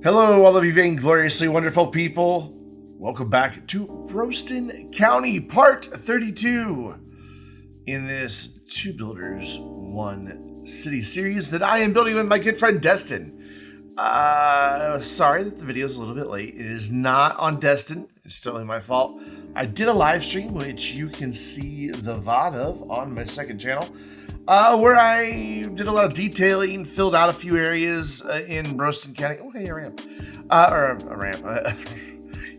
Hello, all of you vaingloriously wonderful people. Welcome back to Broston County, part 32 in this Two Builders, One City series that I am building with my good friend Destin. Sorry that the video is a little bit late. It is not on Destin. It's totally my fault. I did a live stream, which you can see the VOD of on my second channel. Where I did a lot of detailing, filled out a few areas in Broston County. Oh, hey, a ramp. Or a ramp.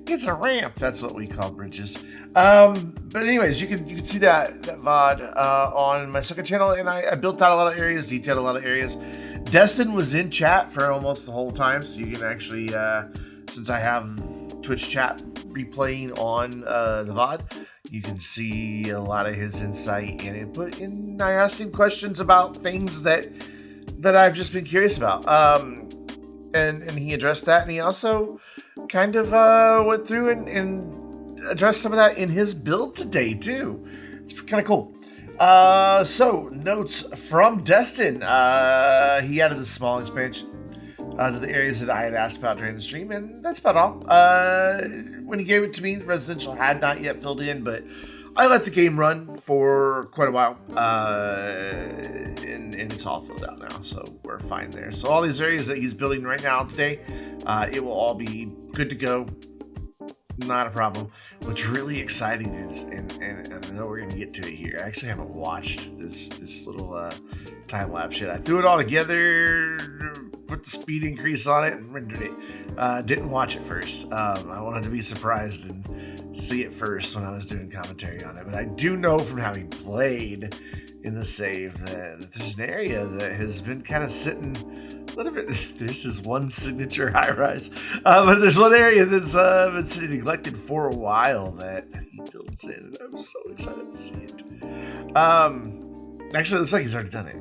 It's a ramp. That's what we call bridges. But anyways, you can see that VOD on my second channel, and I built out a lot of areas, detailed a lot of areas. Destin was in chat for almost the whole time, so you can actually, since I have Twitch chat replaying on the VOD, you can see a lot of his insight and input. And I asked him questions about things that I've just been curious about. And he addressed that, and he also kind of went through and addressed some of that in his build today too. It's kind of cool. So notes from Destin. He added the small expansion to the areas that I had asked about during the stream, and that's about all. When he gave it to me, residential had not yet filled in, but I let the game run for quite a while, and it's all filled out now, so we're fine there. So all these areas that he's building right now today, it will all be good to go. Not a problem. What's really exciting is, and I know we're going to get to it here, I actually haven't watched this little time lapse yet. I threw it all together, put the speed increase on it, and rendered it. Didn't watch it first. I wanted to be surprised and see it first when I was doing commentary on it. But I do know from having played in the save that there's an area that has been kind of sitting a little bit. There's just one signature high rise, but there's one area that's been sitting neglected for a while that he builds in, and I'm so excited to see it. Actually, it looks like he's already done it.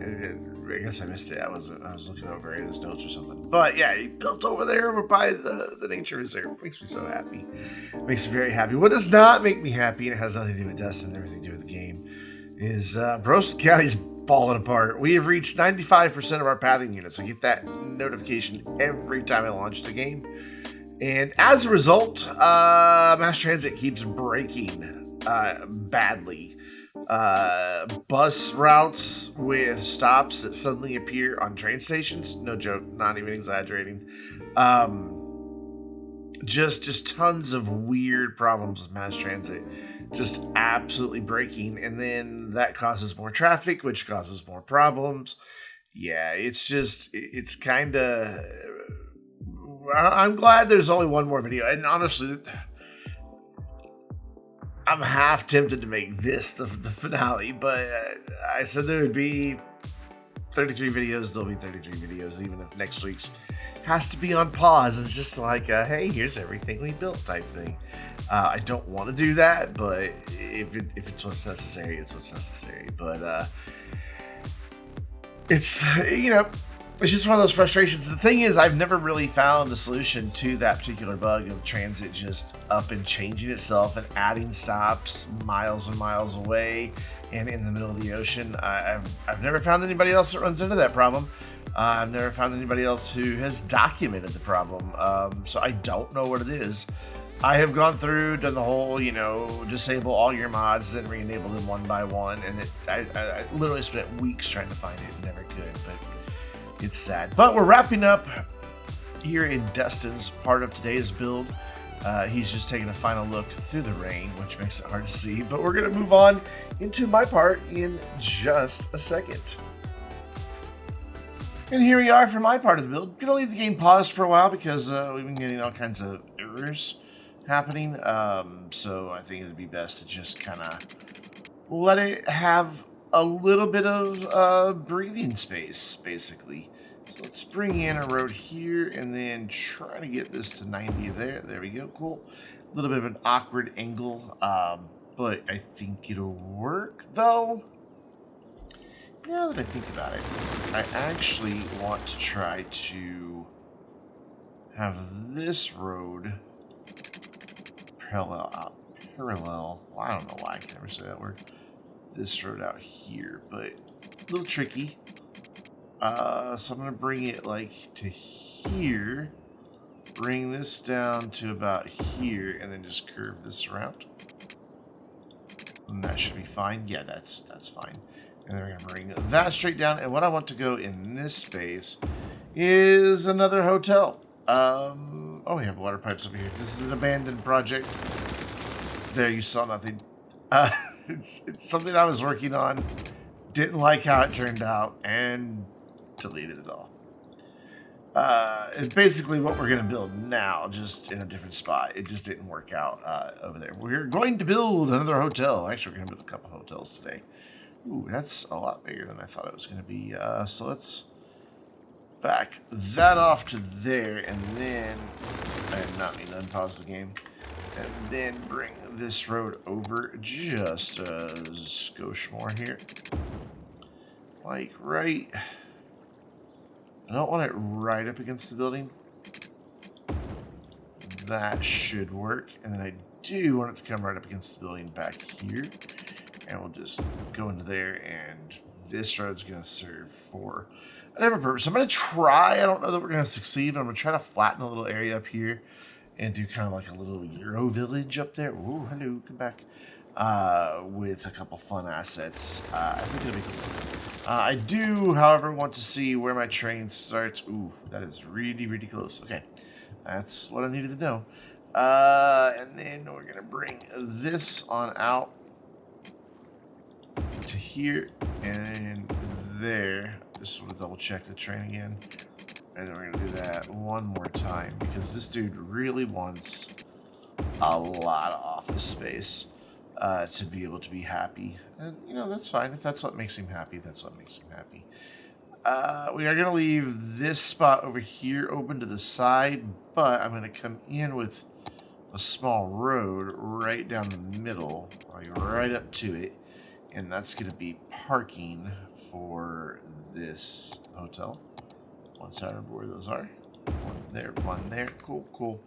I guess I missed it. I was looking over in his notes or something. But yeah, he built over there by the nature reserve. It makes me so happy. It makes me very happy. What does not make me happy, and it has nothing to do with Destin and everything to do with the game, is Broston County's falling apart. We have reached 95% of our pathing units. I get that notification every time I launch the game. And as a result, mass transit keeps breaking badly. Bus routes with stops that suddenly appear on train stations. No joke, not even exaggerating. Just tons of weird problems with mass transit. Just absolutely breaking, and then that causes more traffic, which causes more problems. Yeah, it's kind of... I'm glad there's only one more video, and honestly, I'm half tempted to make this the finale, but I said there would be 33 videos. There'll be 33 videos, even if next week's has to be on pause. It's just like, hey, here's everything we built type thing. I don't want to do that, but if it's what's necessary, it's what's necessary. But it's, it's just one of those frustrations. The thing is, I've never really found a solution to that particular bug of transit just up and changing itself and adding stops miles and miles away and in the middle of the ocean. I've never found anybody else that runs into that problem. I've never found anybody else who has documented the problem. So I don't know what it is. I have gone through, done the whole, disable all your mods, then re-enable them one by one, and I literally spent weeks trying to find it and never could, but it's sad. But we're wrapping up here in Destin's part of today's build. He's just taking a final look through the rain, which makes it hard to see, but we're going to move on into my part in just a second. And here we are for my part of the build. Gonna leave the game paused for a while because we've been getting all kinds of errors happening. So I think it'd be best to just kind of let it have a little bit of breathing space, basically. So let's bring in a road here and then try to get this to 90 there. There we go, cool. A little bit of an awkward angle, but I think it'll work though. Now that I think about it, I actually want to try to have this road parallel. Well, I don't know why I can never say that word. This road out here, but a little tricky. So I'm going to bring it like to here. bring this down to about here, and then just curve this around. And that should be fine. Yeah, that's fine. And then we're gonna bring that straight down. And what I want to go in this space is another hotel. Oh, we have water pipes over here. This is an abandoned project. There, you saw nothing. It's something I was working on. Didn't like how it turned out, and deleted it all. It's basically what we're going to build now, just in a different spot. It just didn't work out over there. We're going to build another hotel. Actually, we're going to build a couple hotels today. Ooh, that's a lot bigger than I thought it was going to be. So let's back that off to there, and then I did not mean to unpause the game. And then bring this road over just a skosh more here. Like right... I don't want it right up against the building. That should work. And then I do want it to come right up against the building back here. And we'll just go into there, and this road's going to serve for a different purpose. I'm going to try. I don't know that we're going to succeed. I'm going to try to flatten a little area up here and do kind of like a little Euro village up there. Ooh, hello, come back. With a couple fun assets. I think it'll be cool. I do, however, want to see where my train starts. Ooh, that is really, really close. Okay, that's what I needed to know. And then we're going to bring this on out to here and there. Just want to double check the train again. And then we're going to do that one more time because this dude really wants a lot of office space. To be able to be happy. And, you know, that's fine. If that's what makes him happy, that's what makes him happy. We are going to leave this spot over here open to the side, but I'm going to come in with a small road right down the middle, like right up to it, and that's going to be parking for this hotel. Once I remember where those are. One there. Cool, cool.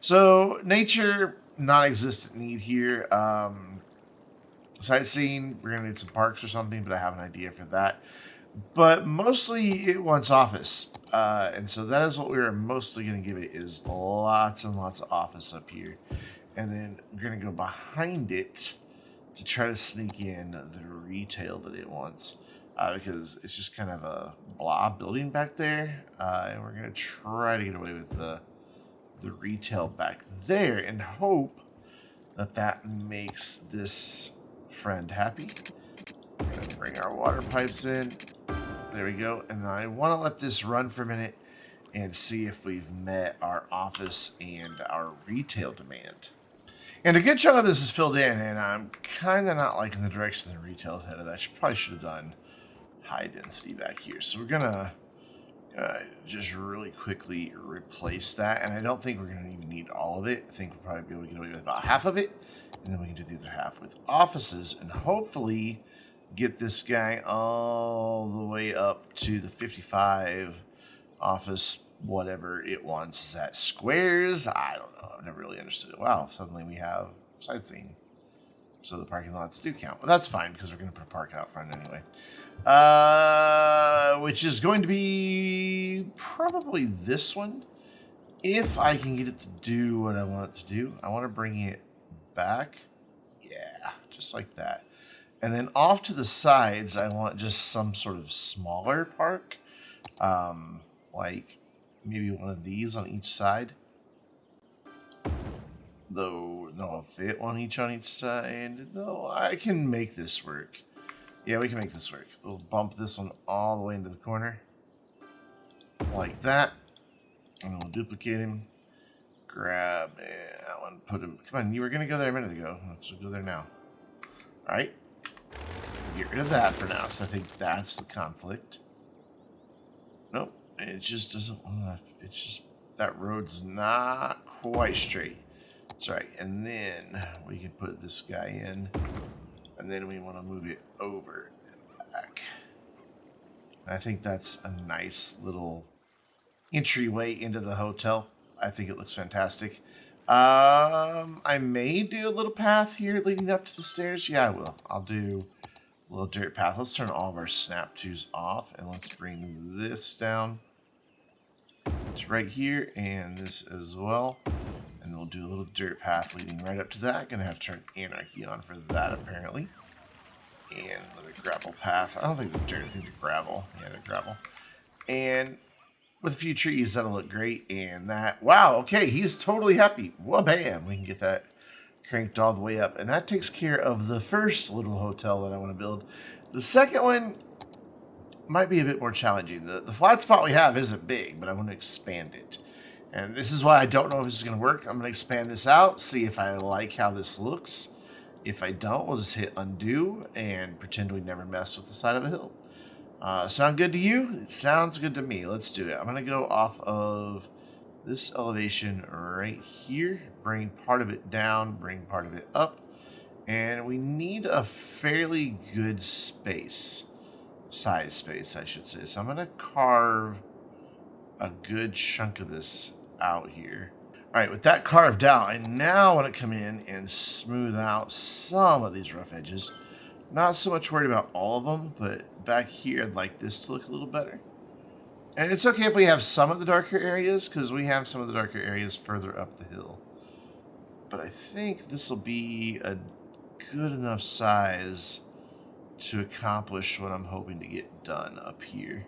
So, nature... non-existent need here. Sightseeing, we're gonna need some parks or something, but I have an idea for that. But mostly it wants office, and so that is what we are mostly gonna give it, is lots and lots of office up here, and then we're gonna go behind it to try to sneak in the retail that it wants, because it's just kind of a blah building back there, and we're gonna try to get away with the retail back there and hope that that makes this friend happy. We're gonna bring our water pipes in. There we go. And I want to let this run for a minute and see if we've met our office and our retail demand. And a good chunk of this is filled in, and I'm kind of not liking the direction the retail is headed. I probably should have done high density back here. So we're gonna just really quickly replace that, and I don't think we're going to even need all of it. I think we'll probably be able to get away with about half of it, and then we can do the other half with offices, and hopefully get this guy all the way up to the 55 office, whatever it wants. Is that squares? I don't know. I've never really understood it. Wow, suddenly we have sightseeing. So the parking lots do count. Well, that's fine, because we're going to put a park out front anyway. Which is going to be probably this one. If I can get it to do what I want it to do. I want to bring it back. Yeah, just like that. And then off to the sides, I want just some sort of smaller park. Like maybe one of these on each side. Though, no, fit one each on each side. No, I can make this work. Yeah, we can make this work. We'll bump this one all the way into the corner. Like that. And then we'll duplicate him. Grab that one, put him. Come on, you were going to go there a minute ago. So go there now. Alright. Get rid of that for now, because I think that's the conflict. Nope. It just doesn't. It's just. That road's not quite straight. That's right. And then we can put this guy in. And then we want to move it over and back. And I think that's a nice little entryway into the hotel. I think it looks fantastic. I may do a little path here leading up to the stairs. Yeah, I will. I'll do a little dirt path. Let's turn all of our snap twos off, and let's bring this down. It's right here, and this as well. And we'll do a little dirt path leading right up to that. Gonna have to turn anarchy on for that, apparently. And another gravel path. I don't think they're dirt, I think they're gravel. Yeah, they're gravel. And with a few trees, that'll look great. And that, wow, okay, he's totally happy. Well, bam, we can get that cranked all the way up. And that takes care of the first little hotel that I want to build. The second one might be a bit more challenging. The flat spot we have isn't big, but I want to expand it. And this is why I don't know if this is going to work. I'm going to expand this out, see if I like how this looks. If I don't, we'll just hit undo and pretend we never messed with the side of the hill. Sound good to you? It sounds good to me. Let's do it. I'm going to go off of this elevation right here. Bring part of it down, bring part of it up. And we need a fairly good space. Size space, I should say. So I'm going to carve a good chunk of this out here. All right, with that carved out, I now want to come in and smooth out some of these rough edges. Not so much worried about all of them, but back here, I'd like this to look a little better. And it's okay if we have some of the darker areas, because we have some of the darker areas further up the hill. But I think this will be a good enough size to accomplish what I'm hoping to get done up here.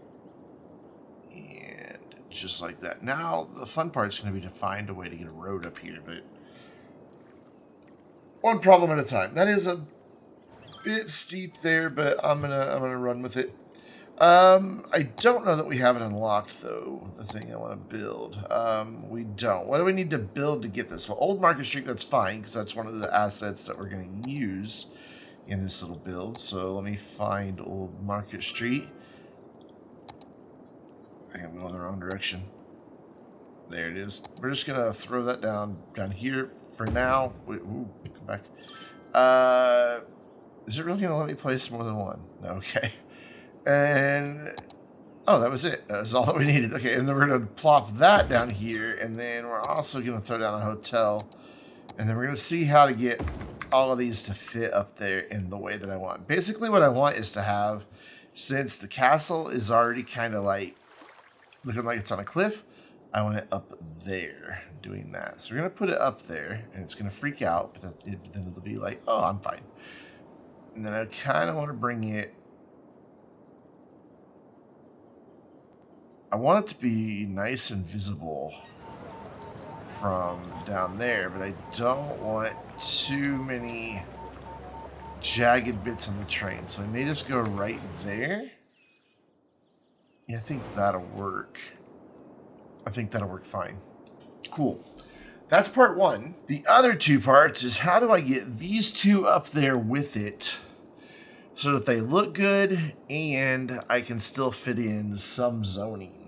And just like that. Now, the fun part is going to be to find a way to get a road up here, but one problem at a time. That is a bit steep there, but I'm gonna run with it. I don't know that we have it unlocked, though, the thing I want to build. We don't. What do we need to build to get this? Well, Old Market Street, that's fine, because that's one of the assets that we're going to use in this little build. So let me find Old Market Street. I think I'm going the wrong direction. There it is. We're just going to throw that down here for now. Wait, ooh, come back. Is it really going to let me place more than one? No, okay. And, oh, that was it. That's all that we needed. Okay, and then we're going to plop that down here, and then we're also going to throw down a hotel, and then we're going to see how to get all of these to fit up there in the way that I want. Basically, what I want is to have, since the castle is already kind of like looking like it's on a cliff, I want it up there doing that. So we're going to put it up there, and it's going to freak out, but then it'll be like, oh, I'm fine. And then I kind of want to bring it, I want it to be nice and visible from down there, but I don't want too many jagged bits on the train. So I may just go right there. Yeah, I think that'll work. I think that'll work fine. Cool. That's part one. The other two parts is how do I get these two up there with it so that they look good and I can still fit in some zoning.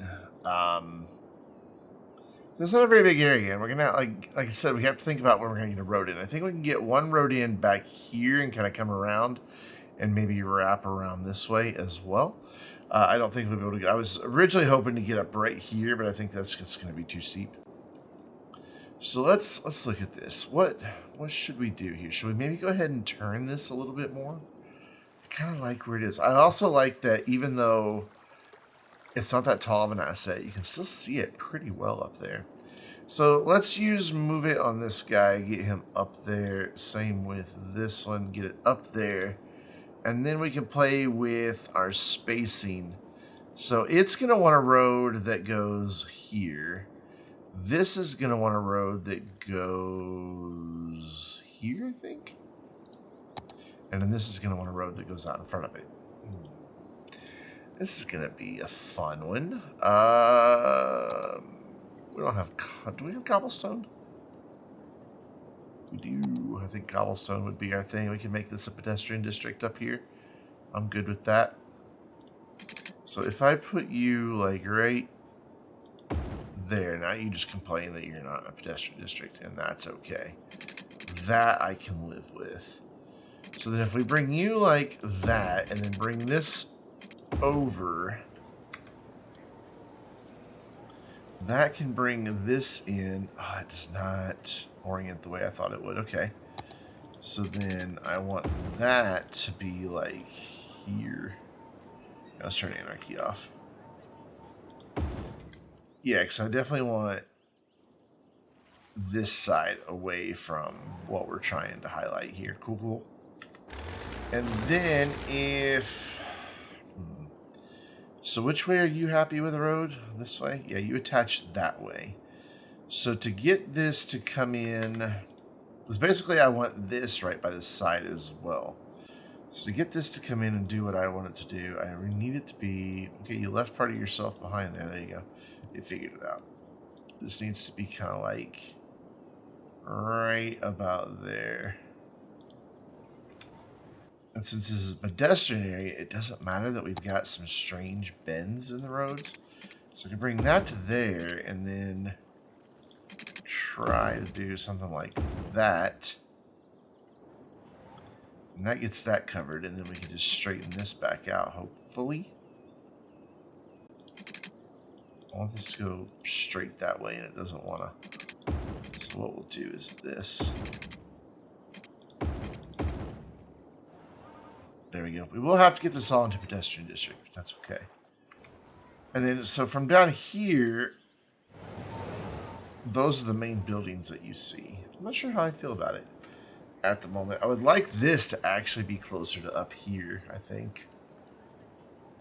There's not a very big area, and we're gonna, like I said, we have to think about where we're gonna get a road in. I think we can get one road in back here and kind of come around and maybe wrap around this way as well. I don't think we'll be able to go. I was originally hoping to get up right here, but I think that's just gonna be too steep. So let's look at this. What should we do here? Should we maybe go ahead and turn this a little bit more? I kind of like where it is. I also like that even though it's not that tall of an asset, you can still see it pretty well up there. So let's move it on this guy, get him up there. Same with this one, get it up there. And then we can play with our spacing. So it's going to want a road that goes here. This is going to want a road that goes here, I think. And then this is going to want a road that goes out in front of it. This is going to be a fun one. We don't have... Do we have cobblestone? We do. I think cobblestone would be our thing. We can make this a pedestrian district up here. I'm good with that. So if I put you, like, right there, now you just complain that you're not a pedestrian district, and that's okay. That I can live with. So then if we bring you like that, and then bring this over, that can bring this in. Oh, it does not orient the way I thought it would. Okay. So then I want that to be like here. Let's turn anarchy off. Yeah, because I definitely want this side away from what we're trying to highlight here. Cool, cool. And then if... So which way are you happy with the road? This way? Yeah, you attach that way. So to get this to come in... Because basically I want this right by the side as well. So to get this to come in and do what I want it to do, I need it to be... Okay, you left part of yourself behind there. There you go. You figured it out. This needs to be kind of like right about there. And since this is a pedestrian area, it doesn't matter that we've got some strange bends in the roads. So I can bring that to there and then try to do something like that. And that gets that covered, and then we can just straighten this back out, hopefully. I want this to go straight that way, and it doesn't want to. So what we'll do is this. There we go. We will have to get this all into pedestrian district, but that's okay. And then, so from down here, those are the main buildings that you see. I'm not sure how I feel about it at the moment. I would like this to actually be closer to up here, I think.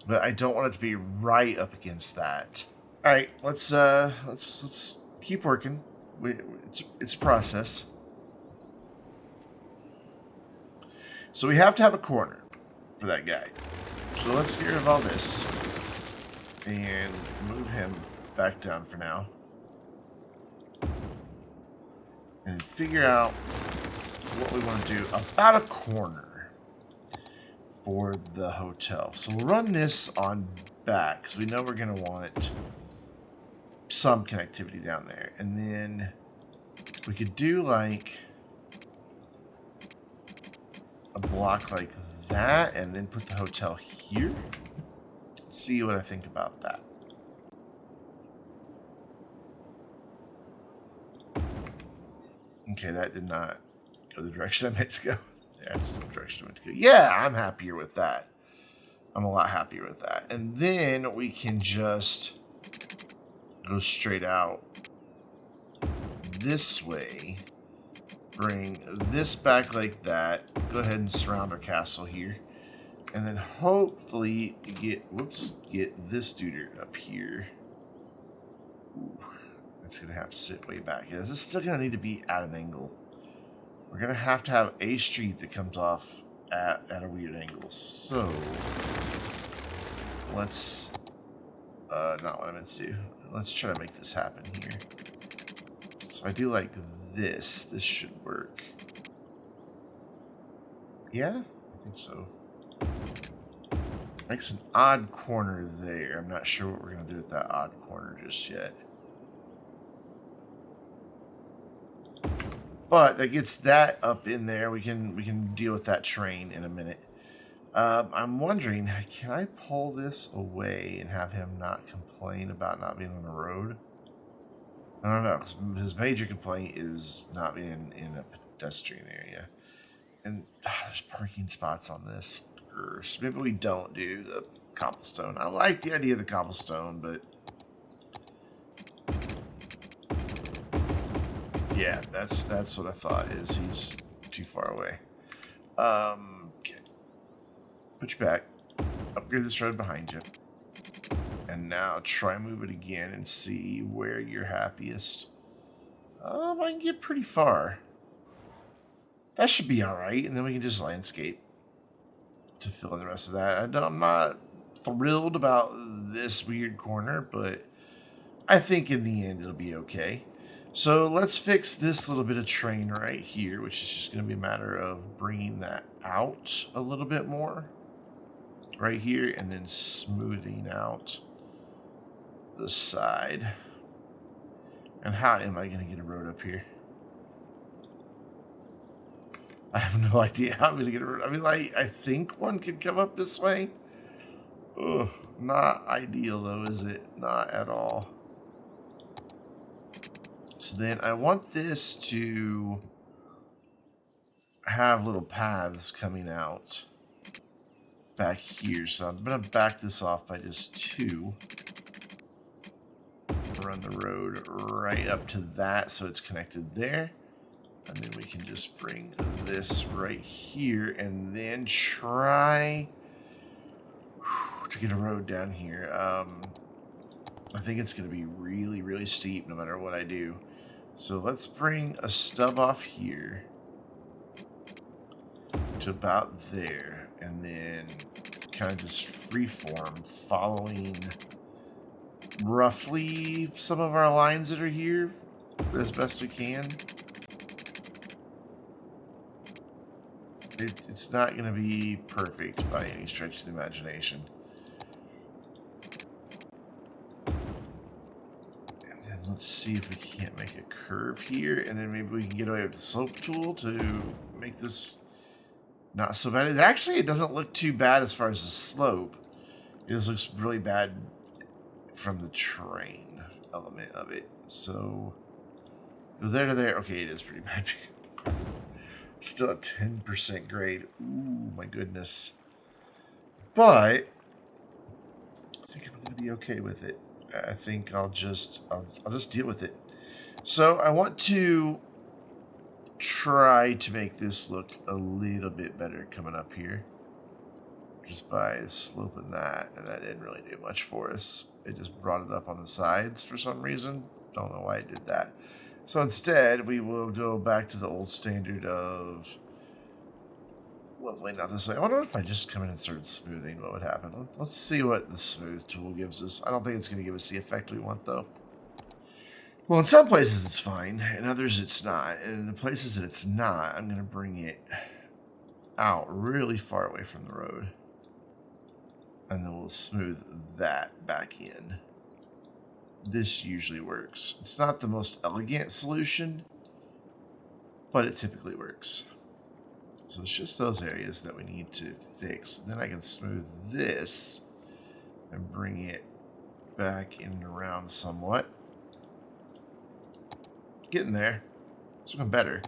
But I don't want it to be right up against that. All right, let's keep working. It's a process. So we have to have a corner for that guy. So let's get rid of all this and move him back down for now. And figure out what we want to do about a corner for the hotel. So we'll run this on back because we know we're going to want some connectivity down there. And then we could do like a block like that and then put the hotel here. Let's see what I think about that. Okay, that did not go the direction I meant to go. That's the direction I meant to go. Yeah, I'm happier with that. I'm a lot happier with that. And then we can just go straight out this way. Bring this back like that. Go ahead and surround our castle here. And then hopefully get this dude up here. Ooh, that's going to have to sit way back. Yeah, this is still going to need to be at an angle. We're going to have a street that comes off at a weird angle. So, let's, not what I meant to do. Let's try to make this happen here. So I do like this. This should work. Yeah, I think so. Makes an odd corner there. I'm not sure what we're going to do with that odd corner just yet. But that gets that up in there. We can deal with that train in a minute. I'm wondering, can I pull this away and have him not complain about not being on the road? I don't know. His major complaint is not being in a pedestrian area. And there's parking spots on this. Maybe we don't do the cobblestone. I like the idea of the cobblestone, but yeah, that's what I thought. Is he's too far away. Okay. Put you back. Upgrade this road behind you. And now try move it again and see where you're happiest. I can get pretty far. That should be alright, and then we can just landscape to fill in the rest of that. I'm not thrilled about this weird corner, but I think in the end it'll be okay. So let's fix this little bit of train right here, which is just going to be a matter of bringing that out a little bit more right here and then smoothing out the side. And how am I going to get a road up here? I have no idea how I'm going to get a road. I mean, like, I think one could come up this way. Ugh, not ideal though, is it? Not at all. So then I want this to have little paths coming out back here. So I'm going to back this off by just 2. run the road right up to that so it's connected there. And then we can just bring this right here and then try to get a road down here. I think it's going to be really, really steep no matter what I do. So let's bring a stub off here to about there. And then kind of just freeform following roughly some of our lines that are here as best we can. It's not going to be perfect by any stretch of the imagination. And then let's see if we can't make a curve here, and then maybe we can get away with the slope tool to make this not so bad. It doesn't look too bad as far as the slope. It just looks really bad from the terrain element of it. So go there to there. Okay, it is pretty bad. Still a 10% grade. Ooh, my goodness. But I think I'm going to be okay with it. I think I'll just deal with it. So I want to try to make this look a little bit better coming up here. Just by sloping that, and that didn't really do much for us. It just brought it up on the sides for some reason. Don't know why it did that. So instead, we will go back to the old standard of... Lovely, not this way. I wonder if I just come in and started smoothing, what would happen? Let's see what the smooth tool gives us. I don't think it's going to give us the effect we want, though. Well, in some places it's fine, in others it's not. And in the places that it's not, I'm going to bring it out really far away from the road. And then we'll smooth that back in. This usually works. It's not the most elegant solution, but it typically works. So it's just those areas that we need to fix. Then I can smooth this and bring it back in and around somewhat. Getting there. It's looking better.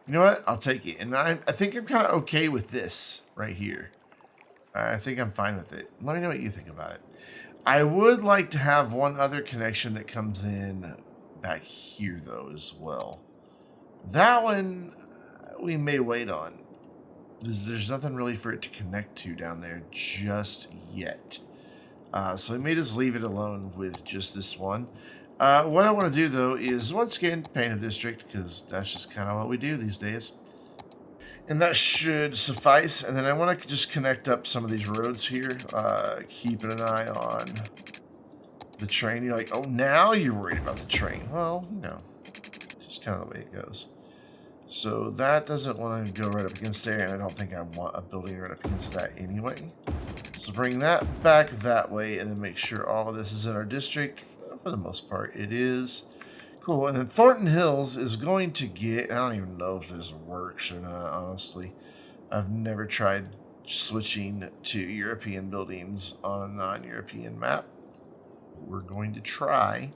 You know what? I'll take it. And I think I'm kind of okay with this right here. I think I'm fine with it. Let me know what you think about it. I would like to have one other connection that comes in back here, though, as well. That one we may wait on. There's nothing really for it to connect to down there just yet. So we may just leave it alone with just this one. What I want to do, though, is once again paint a district, because that's just kind of what we do these days. And that should suffice. And then I want to just connect up some of these roads here, keeping an eye on the train. You're like, oh, now you're worried about the train. Well, you know, it's just kind of the way it goes. So that doesn't want to go right up against there, and I don't think I want a building right up against that anyway. So bring that back that way, and then make sure all of this is in our district. For the most part, it is. Cool. And then Thornton Hills is going to get... I don't even know if this works or not, honestly. I've never tried switching to European buildings on a non-European map. We're going to try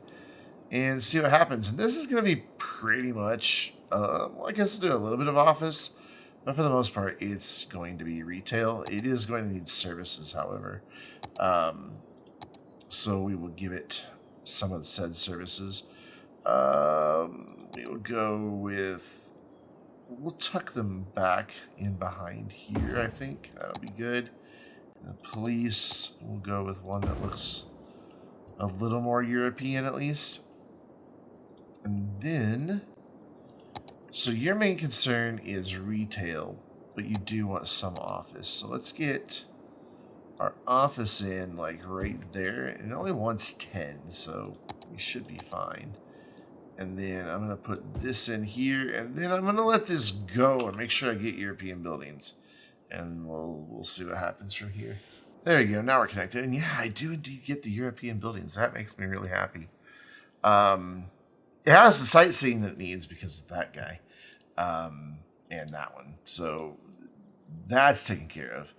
and see what happens. And this is going to be pretty much... I guess we'll do a little bit of office. But for the most part, it's going to be retail. It is going to need services, however. So we will give it some of the said services. We will go with... We'll tuck them back in behind here, I think. That'll be good. And the police, we'll go with one that looks a little more European, at least. And then... So your main concern is retail, but you do want some office. So let's get our office in, like, right there. And it only wants 10, so we should be fine. And then I'm going to put this in here, and then I'm going to let this go and make sure I get European buildings. And we'll see what happens from here. There you go. Now we're connected. And yeah, I do indeed get the European buildings. That makes me really happy. It has the sightseeing that it needs because of that guy. And that one. So that's taken care of.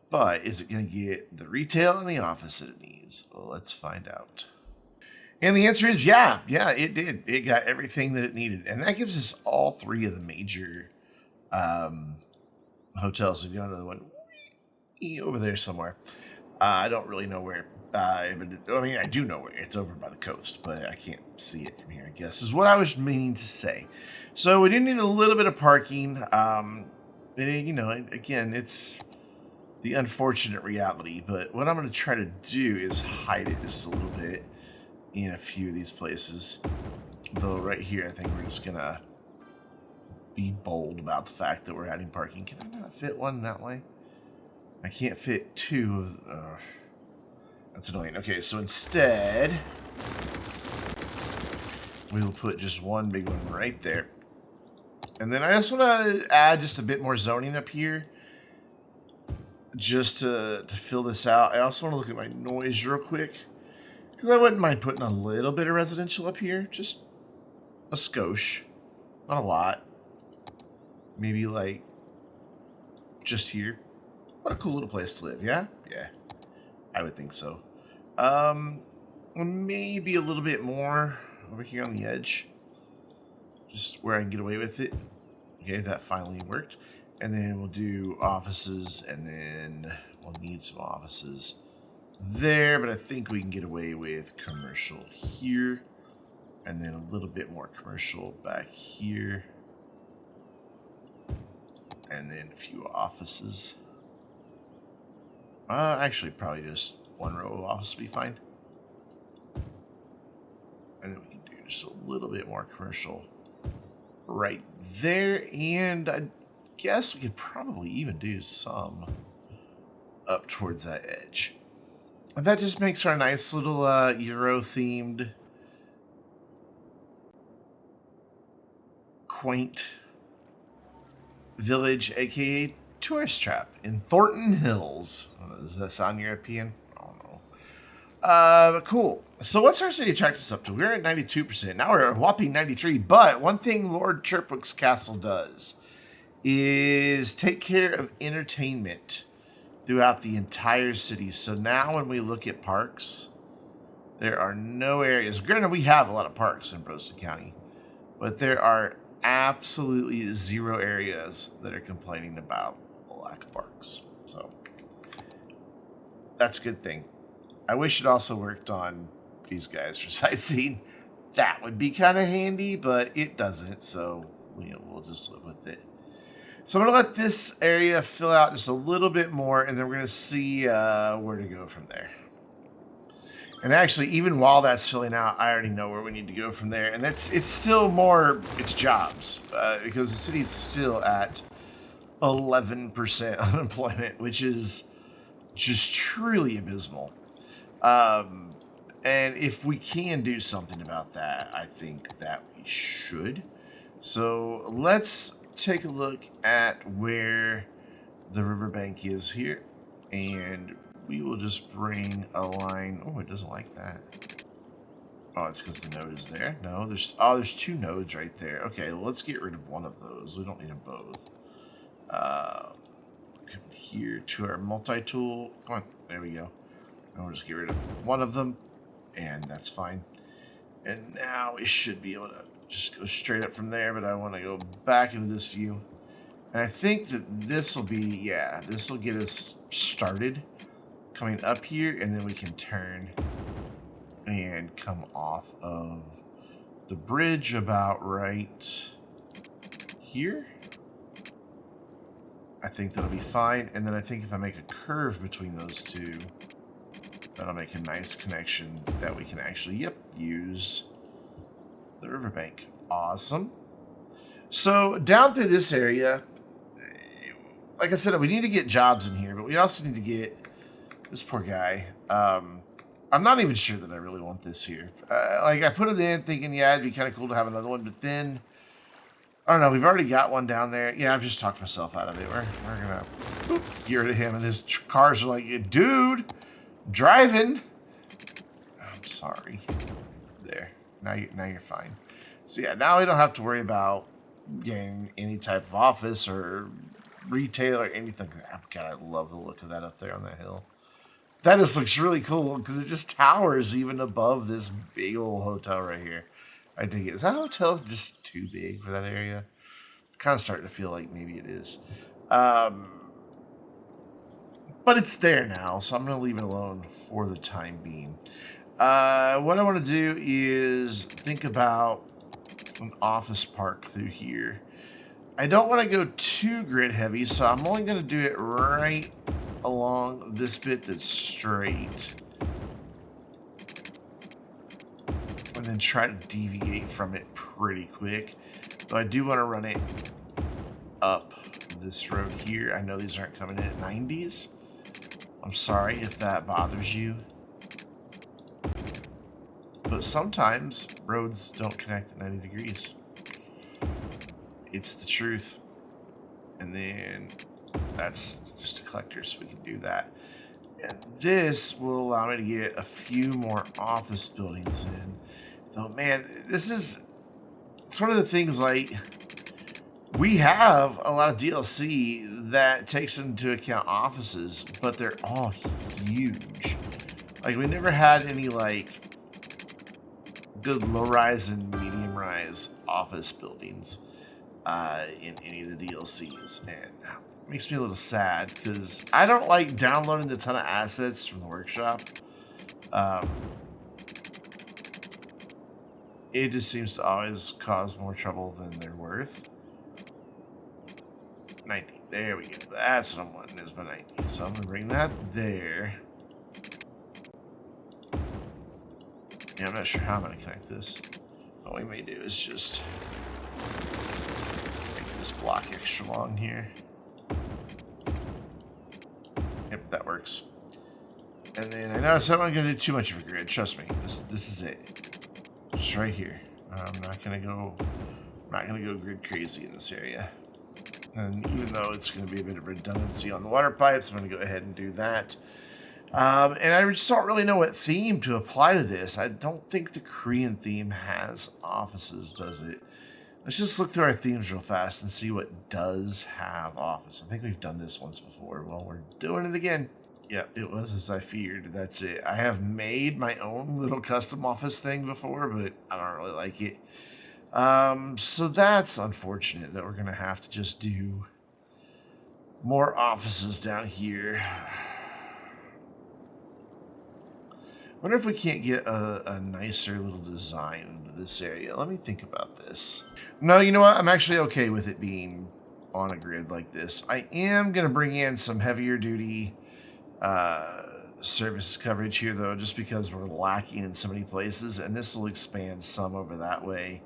But is it going to get the retail and the office that it needs? Well, let's find out. And the answer is yeah. Yeah, it did. It got everything that it needed. And that gives us all three of the major hotels. If you go to the one over there somewhere. I don't really know where. But I mean, I do know where. It's over by the coast, but I can't see it from here, I guess, is what I was meaning to say. So we do need a little bit of parking. And, you know, again, it's the unfortunate reality. But what I'm going to try to do is hide it just a little bit in a few of these places. Though right here, I think we're just going to be bold about the fact that we're adding parking. Can I not fit one that way? I can't fit two of... that's annoying. Okay, so instead, we will put just one big one right there. And then I just want to add just a bit more zoning up here, just to fill this out. I also want to look at my noise real quick, because I wouldn't mind putting a little bit of residential up here, just a skosh, not a lot. Maybe like just here. What a cool little place to live, yeah? Yeah, I would think so. Maybe a little bit more over here on the edge. Just where I can get away with it. Okay, that finally worked. And then we'll do offices, and then we'll need some offices there, but I think we can get away with commercial here. And then a little bit more commercial back here. And then a few offices. Actually, probably just one row of office will be fine. And then we can do just a little bit more commercial right there. And I guess we could probably even do some up towards that edge. And that just makes our nice little Euro-themed, quaint village, aka tourist trap in Thornton Hills. Does that sound European? I don't know. But cool. So what's our city attractiveness up to? We're at 92%. Now we're at a whopping 93. But one thing Lord Chirpwick's castle does is take care of entertainment throughout the entire city. So now when we look at parks, there are no areas. Granted, we have a lot of parks in Broston County, but there are absolutely zero areas that are complaining about the lack of parks. So that's a good thing. I wish it also worked on these guys for sightseeing. That would be kind of handy, but it doesn't, so we'll just live with it. So I'm going to let this area fill out just a little bit more, and then we're going to see where to go from there. And actually, even while that's filling out, I already know where we need to go from there. And it's still more, it's jobs, because the city's still at 11% unemployment, which is just truly abysmal. And if we can do something about that, I think that we should. So let's take a look at where the riverbank is here, and we will just bring a line. Oh, it doesn't like that. Oh, it's because the node is there. No, there's two nodes right there. Okay, well, let's get rid of one of those. We don't need them both. Come here to our multi-tool. Come on, there we go. And we'll just get rid of one of them, and that's fine. And now we should be able to just go straight up from there, but I want to go back into this view. And I think that this will be, yeah, this will get us started coming up here, and then we can turn and come off of the bridge about right here. I think that'll be fine. And then I think if I make a curve between those two, that'll make a nice connection that we can actually, yep, use the riverbank. Awesome. So down through this area, like I said, we need to get jobs in here, but we also need to get this poor guy. I'm not even sure that I really want this here. Like, I put it in thinking, yeah, it'd be kind of cool to have another one, but then, I don't know, we've already got one down there. Yeah, I've just talked myself out of it. We're gonna get rid of him, and his cars are like, dude, driving. I'm sorry. There. Now you're fine. So yeah, now we don't have to worry about getting any type of office or retail or anything. God, I love the look of that up there on that hill. That just looks really cool because it just towers even above this big old hotel right here. I dig it. Is that hotel just too big for that area? Kind of starting to feel like maybe it is. But But it's there now, so I'm going to leave it alone for the time being. What I want to do is think about an office park through here. I don't want to go too grid heavy, so I'm only going to do it right along this bit that's straight. And then try to deviate from it pretty quick. Though I do want to run it up this road here. I know these aren't coming in at 90s. I'm sorry if that bothers you. But sometimes roads don't connect at 90 degrees. It's the truth. And then that's just a collector, so we can do that. And this will allow me to get a few more office buildings in. Though, man, it's one of the things, like, we have a lot of DLC that takes into account offices, but they're all huge. Like, we never had any, like, good low-rise and medium-rise office buildings in any of the DLCs, and it makes me a little sad because I don't like downloading a ton of assets from the workshop. It just seems to always cause more trouble than they're worth. 90, there we go. That's what I'm wanting, is my 90. So I'm gonna bring that there. Yeah, I'm not sure how I'm going to connect this. What we may do is just make this block extra long here. Yep, that works. And then I know I said I'm not going to do too much of a grid. Trust me, this is it. Just right here. I'm not going to go grid crazy in this area. And even though it's going to be a bit of redundancy on the water pipes, I'm going to go ahead and do that. And I just don't really know what theme to apply to this. I don't think the Korean theme has offices, does it? Let's just look through our themes real fast and see what does have office. I think we've done this once before. Well, we're doing it again. Yep, it was as I feared. That's it. I have made my own little custom office thing before, but I don't really like it. So that's unfortunate that we're going to have to just do more offices down here. Wonder if we can't get a nicer little design into this area. Let me think about this. No, you know what? I'm actually okay with it being on a grid like this. I am going to bring in some heavier duty service coverage here, though, just because we're lacking in so many places. And this will expand some over that way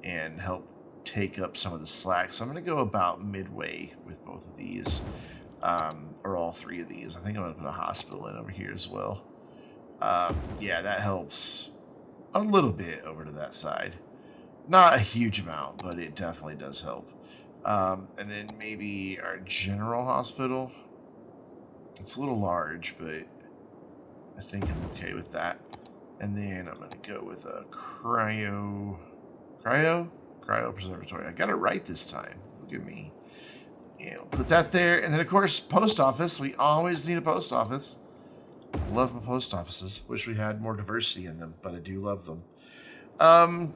and help take up some of the slack. So I'm going to go about midway with both of these, or all three of these. I think I'm going to put a hospital in over here as well. Yeah, that helps a little bit over to that side. Not a huge amount, but it definitely does help. And then maybe our general hospital. It's a little large, but I think I'm okay with that. And then I'm going to go with a cryo preservatory. I got it right this time. Look at me. And we'll put that there. And then, of course, post office. We always need a post office. Love my post offices. Wish we had more diversity in them, but I do love them. And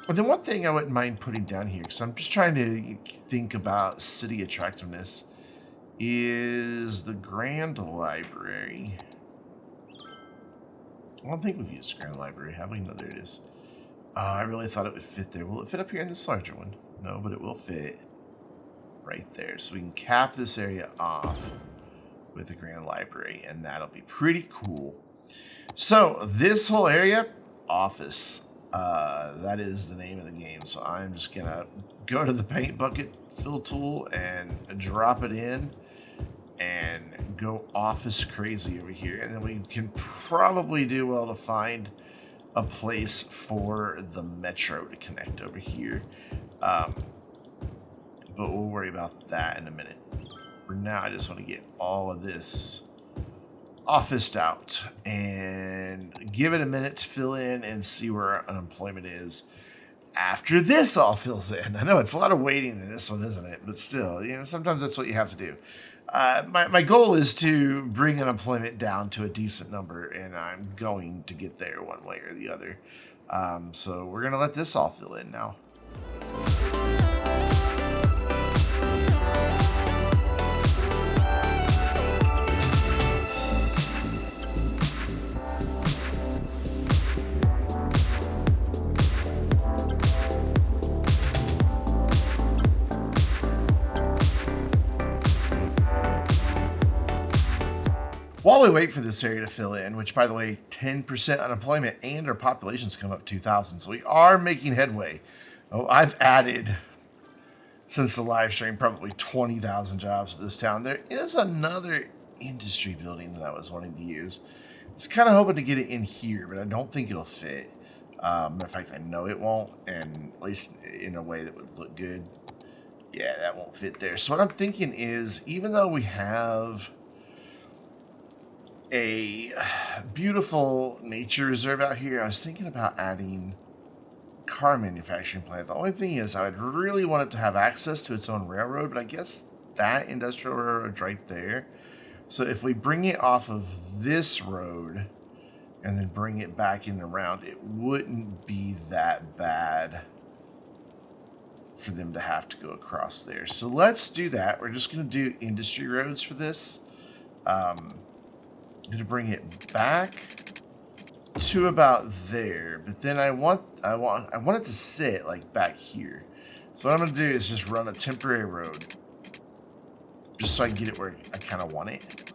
then one thing I wouldn't mind putting down here, because I'm just trying to think about city attractiveness, is the Grand Library. I don't think we've used Grand Library, have we? No, there it is. I really thought it would fit there. Will it fit up here in this larger one? No, but it will fit right there. So we can cap this area off with the Grand Library, and that'll be pretty cool. So this whole area, office, that is the name of the game. So I'm just gonna go to the paint bucket fill tool and drop it in and go office crazy over here, and then we can probably do well to find a place for the metro to connect over here, but we'll worry about that in a minute. For now, I just want to get all of this officed out and give it a minute to fill in and see where our unemployment is after this all fills in. I know it's a lot of waiting in this one, isn't it? But still, you know, sometimes that's what you have to do. My goal is to bring unemployment down to a decent number, and I'm going to get there one way or the other. So we're going to let this all fill in now. while we wait for this area to fill in, which, by the way, 10% unemployment and our population's come up 2,000. So we are making headway. Oh, I've added, since the live stream, probably 20,000 jobs to this town. There is another industry building that I was wanting to use. I was kind of hoping to get it in here, but I don't think it'll fit. Matter of fact, I know it won't, and at least in a way that would look good. Yeah, that won't fit there. So what I'm thinking is, even though we have a beautiful nature reserve out here, I was thinking about adding a car manufacturing plant. The only thing is, I would really want it to have access to its own railroad, but I guess that industrial railroad's right there. So if we bring it off of this road and then bring it back in and around, it wouldn't be that bad for them to have to go across there. So let's do that. We're just going to do industry roads for this. I'm going to bring it back to about there, but then I want it to sit like back here. So what I'm going to do is just run a temporary road, just so I can get it where I kind of want it.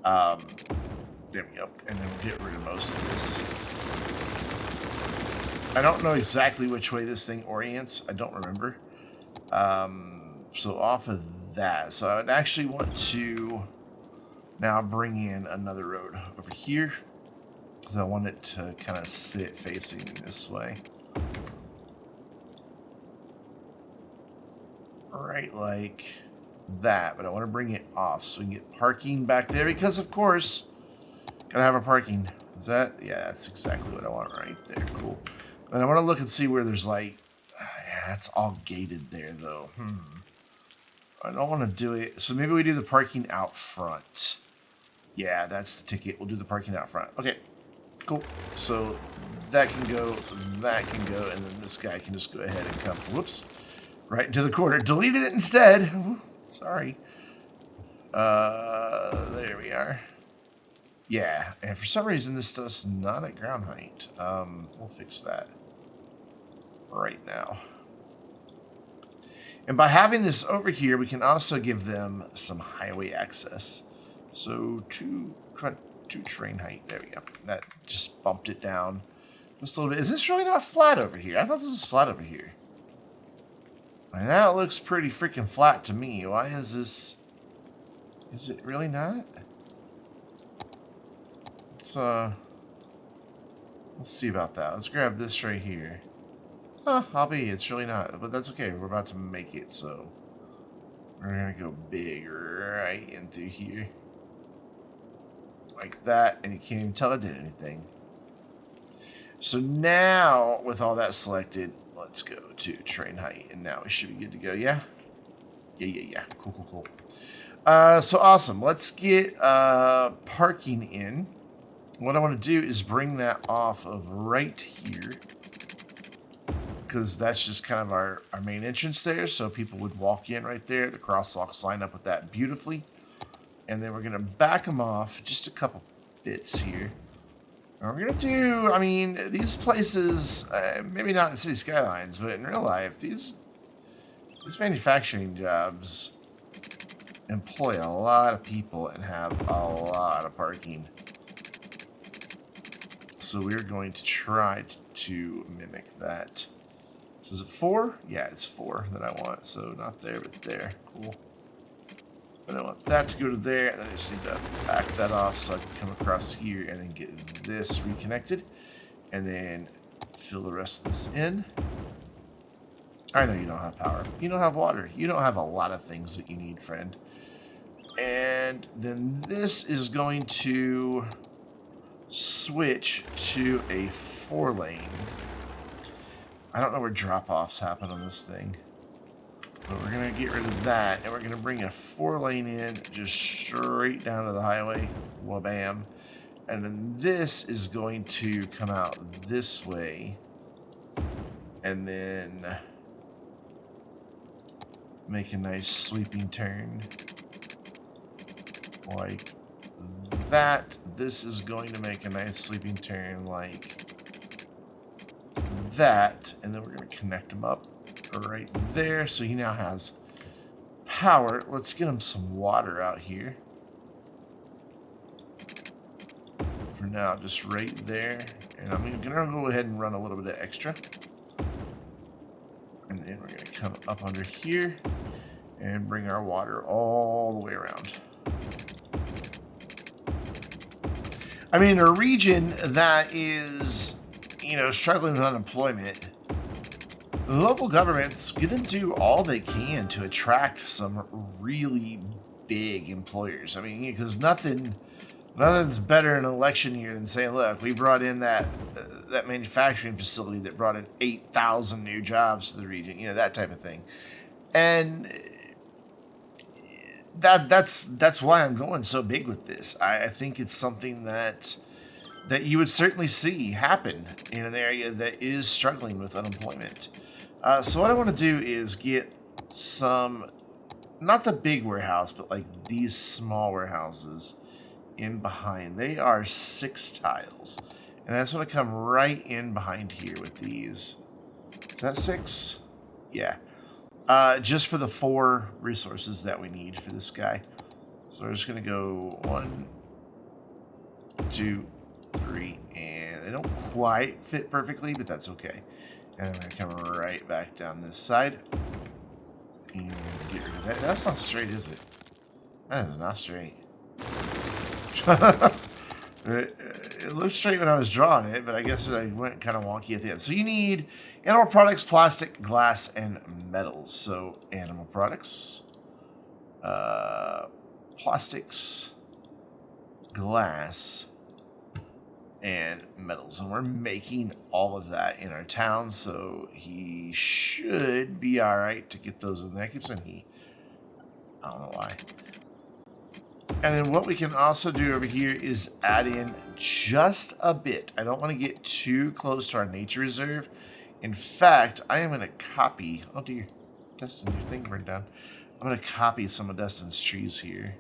There we go. And then we'll get rid of most of this. I don't know exactly which way this thing orients. I don't remember. So off of that. So I would actually want to now bring in another road over here. Because I want it to kind of sit facing this way. Right like that. But I want to bring it off so we can get parking back there. Because, of course, gotta have a parking. Is that? Yeah, that's exactly what I want right there. Cool. And I want to look and see where there's like... Yeah, it's all gated there, though. I don't want to do it. So maybe we do the parking out front. Yeah, that's the ticket. We'll do the parking out front. Okay, cool. So that can go, and then this guy can just go ahead and come, whoops, right into the corner. Deleted it instead. Ooh, sorry. There we are. Yeah, and for some reason this stuff's not at ground height. We'll fix that right now. And by having this over here, we can also give them some highway access. So two train height. There we go. That just bumped it down just a little bit. Is this really not flat over here? I thought this was flat over here. And that looks pretty freaking flat to me. Why is this? Is it really not? Let's see about that. Let's grab this right here. Hobby, it's really not, but that's okay. We're about to make it, so we're gonna go big right in through here. Like that, and you can't even tell it did anything. So now, with all that selected, let's go to train height, and now we should be good to go, yeah? Yeah. Cool. So awesome. Let's get parking in. What I want to do is bring that off of right here, because that's just kind of our main entrance there, so people would walk in right there. The crosswalks line up with that beautifully. And then we're going to back them off just a couple bits here. And we're going to do, I mean, these places, maybe not in City Skylines, but in real life, these manufacturing jobs employ a lot of people and have a lot of parking. So we're going to try to mimic that. So is it 4? Yeah, it's 4 that I want. So not there, but there. Cool. But I want that to go to there, and then I just need to back that off so I can come across here and then get this reconnected. And then fill the rest of this in. I know you don't have power. You don't have water. You don't have a lot of things that you need, friend. And then this is going to switch to a 4-lane. I don't know where drop-offs happen on this thing. But we're going to get rid of that, and we're going to bring a 4-lane in just straight down to the highway. Wabam. And then this is going to come out this way. And then make a nice sweeping turn. Like that. This is going to make a nice sweeping turn like that. And then we're going to connect them up right there. So he now has power. Let's get him some water out here. now, just right there. And I'm going to go ahead and run a little bit of extra. And then we're going to come up under here and bring our water all the way around. I mean, a region that is, you know, struggling with unemployment, local government's going to do all they can to attract some really big employers. I mean, because nothing's better in an election year than saying, look, we brought in that manufacturing facility that brought in 8,000 new jobs to the region, you know, that type of thing. And that's why I'm going so big with this. I think it's something that you would certainly see happen in an area that is struggling with unemployment. So what I want to do is get some, not the big warehouse, but like these small warehouses in behind. They are 6 tiles. And I just want to come right in behind here with these. Is that 6? Yeah. Just for the 4 resources that we need for this guy. So we're just going to go 1, 2, 3, and they don't quite fit perfectly, but that's okay. And I'm going to come right back down this side. And get rid of that. That's not straight, is it? That is not straight. It looked straight when I was drawing it, but I guess I went kind of wonky at the end. So you need animal products, plastic, glass, and metals. So animal products, plastics, glass, and metals. And we're making all of that in our town, so he should be all right to get those in there. I keep saying he. I don't know why. And then what we can also do over here is add in just a bit. I don't want to get too close to our nature reserve. In fact, I am going to copy... Oh dear, Dustin, your thing burned down. I'm going to copy some of Dustin's trees here.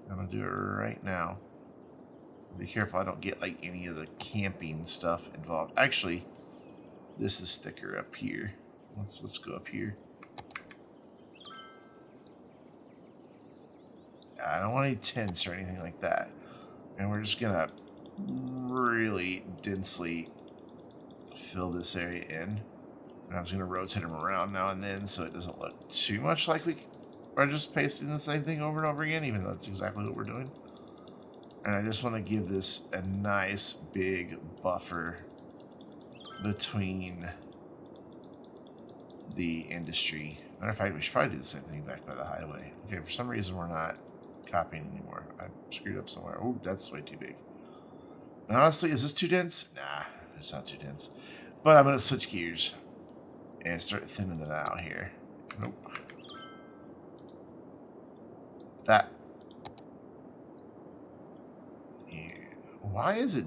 I'm going to do it right now. Be careful I don't get like any of the camping stuff involved. Actually, this is thicker up here. Let's go up here. I don't want any tents or anything like that. And we're just going to really densely fill this area in. And I'm just going to rotate them around now and then so it doesn't look too much like we are just pasting the same thing over and over again, even though that's exactly what we're doing. And I just want to give this a nice big buffer between the industry. Matter of fact, we should probably do the same thing back by the highway. Okay, for some reason we're not copying anymore. I screwed up somewhere. Oh, that's way too big. And honestly, is this too dense? Nah, it's not too dense. But I'm going to switch gears and start thinning it out here. Nope. That. Yeah. Why is it...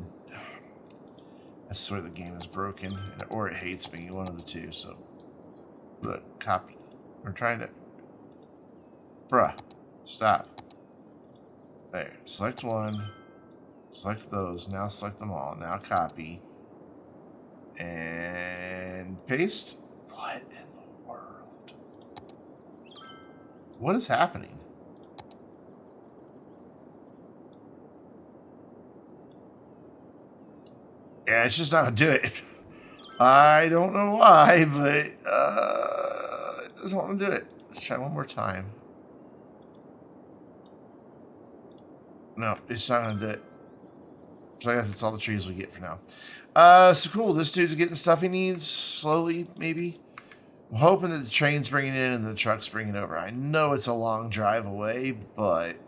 I swear the game is broken, or it hates me, one of the two, so... Look, copy. We're trying to... Bruh, stop. There, select one, select those, now select them all, now copy, and paste. What in the world? What is happening? Yeah, it's just not gonna do it. I don't know why, but it doesn't want to do it. Let's try one more time. No, it's not going to do it. So I guess that's all the trees we get for now. So cool. This dude's getting stuff he needs slowly, maybe. I'm hoping that the train's bringing it in and the truck's bringing it over. I know it's a long drive away, but